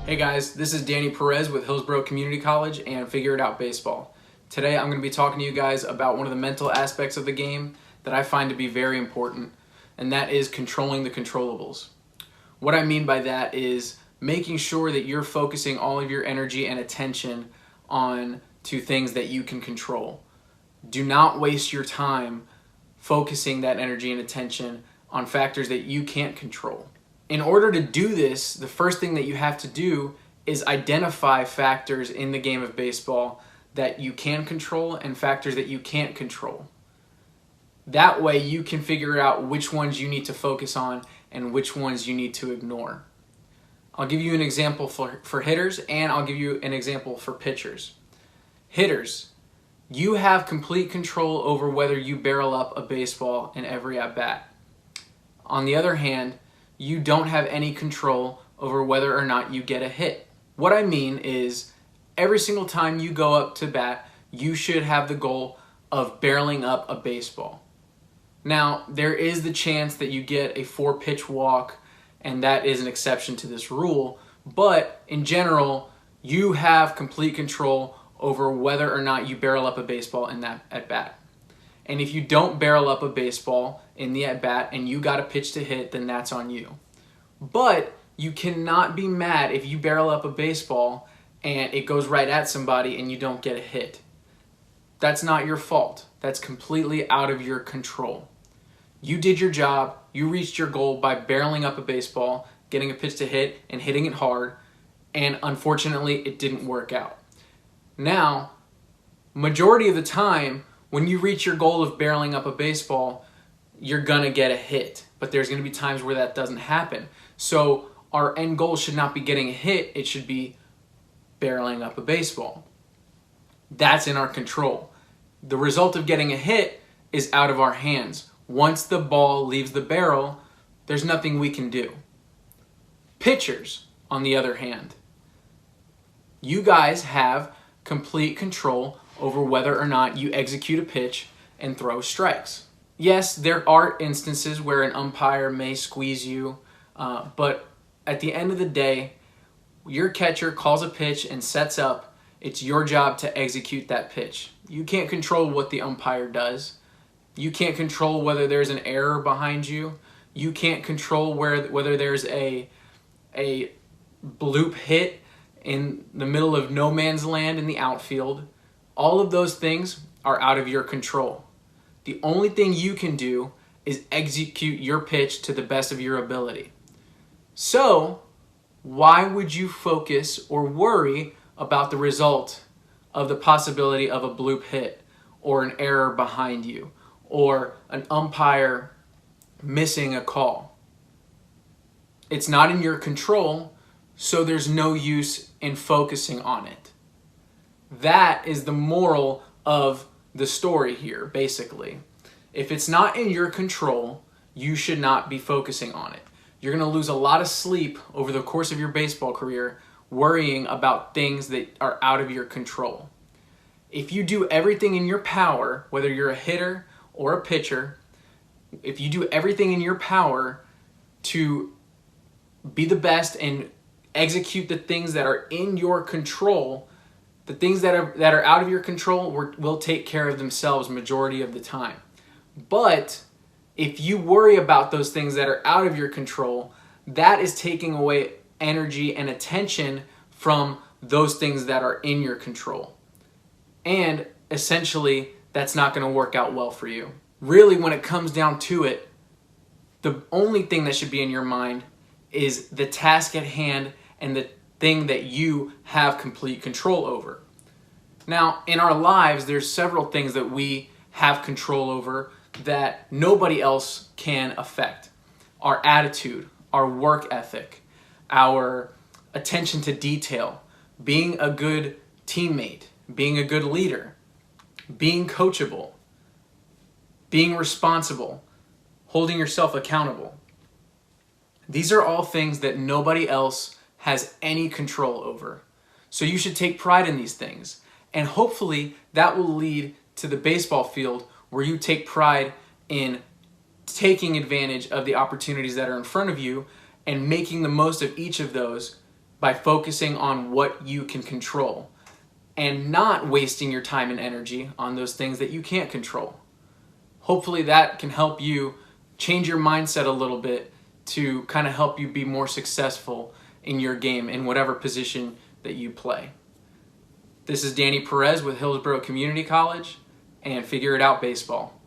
Hey guys, this is Perez with Hillsborough Community College and Figure It Out Baseball. Today I'm going to be talking to you guys about one of the mental aspects of the game that I find to be very important, and that is controlling the controllables. What I mean by that is making sure that you're focusing all of your energy and attention on to things that you can control. Do not waste your time focusing that energy and attention on factors that you can't control. In order to do this, the first thing that you have to do is identify factors in the game of baseball that you can control and factors that you can't control. That way you can figure out which ones you need to focus on and which ones you need to ignore. I'll give you an example for hitters, and I'll give you an example for pitchers. Hitters, you have complete control over whether you barrel up a baseball in every at-bat. On the other hand, you don't have any control over whether or not you get a hit. What I mean is, every single time you go up to bat, you should have the goal of barreling up a baseball. Now, there is the chance that you get a 4-pitch walk, and that is an exception to this rule, but in general, you have complete control over whether or not you barrel up a baseball in that at-bat. And if you don't barrel up a baseball in the at-bat and you got a pitch to hit, then that's on you. But you cannot be mad if you barrel up a baseball and it goes right at somebody and you don't get a hit. That's not your fault. That's completely out of your control. You did your job. You reached your goal by barreling up a baseball, getting a pitch to hit, and hitting it hard. And unfortunately, it didn't work out. Now, majority of the time, when you reach your goal of barreling up a baseball, you're going to get a hit. But there's going to be times where that doesn't happen. So our end goal should not be getting a hit. It should be barreling up a baseball. That's in our control. The result of getting a hit is out of our hands. Once the ball leaves the barrel, there's nothing we can do. Pitchers, on the other hand, you guys have complete control over whether or not you execute a pitch and throw strikes. Yes, there are instances where an umpire may squeeze you, but at the end of the day, your catcher calls a pitch and sets up. It's your job to execute that pitch. You can't control what the umpire does. You can't control whether there's an error behind you. You can't control whether there's a bloop hit in the middle of no man's land in the outfield. All of those things are out of your control. The only thing you can do is execute your pitch to the best of your ability. So, why would you focus or worry about the result of the possibility of a bloop hit or an error behind you or an umpire missing a call? It's not in your control, so there's no use in focusing on it. That is the moral of the story here, basically. If it's not in your control, you should not be focusing on it. You're going to lose a lot of sleep over the course of your baseball career worrying about things that are out of your control. If you do everything in your power, whether you're a hitter or a pitcher, if you do everything in your power to be the best and execute the things that are in your control, the things that are out of your control will take care of themselves majority of the time. But if you worry about those things that are out of your control, that is taking away energy and attention from those things that are in your control. And essentially, that's not going to work out well for you. Really, when it comes down to it, the only thing that should be in your mind is the task at hand and the thing that you have complete control over. Now, in our lives, there's several things that we have control over that nobody else can affect. Our attitude, our work ethic, our attention to detail, being a good teammate, being a good leader, being coachable, being responsible, holding yourself accountable. These are all things that nobody else has any control over. So you should take pride in these things. And hopefully that will lead to the baseball field where you take pride in taking advantage of the opportunities that are in front of you and making the most of each of those by focusing on what you can control and not wasting your time and energy on those things that you can't control. Hopefully that can help you change your mindset a little bit to kind of help you be more successful in your game in whatever position that you play. This is Danny Perez with Hillsborough Community College, and Figure It Out Baseball.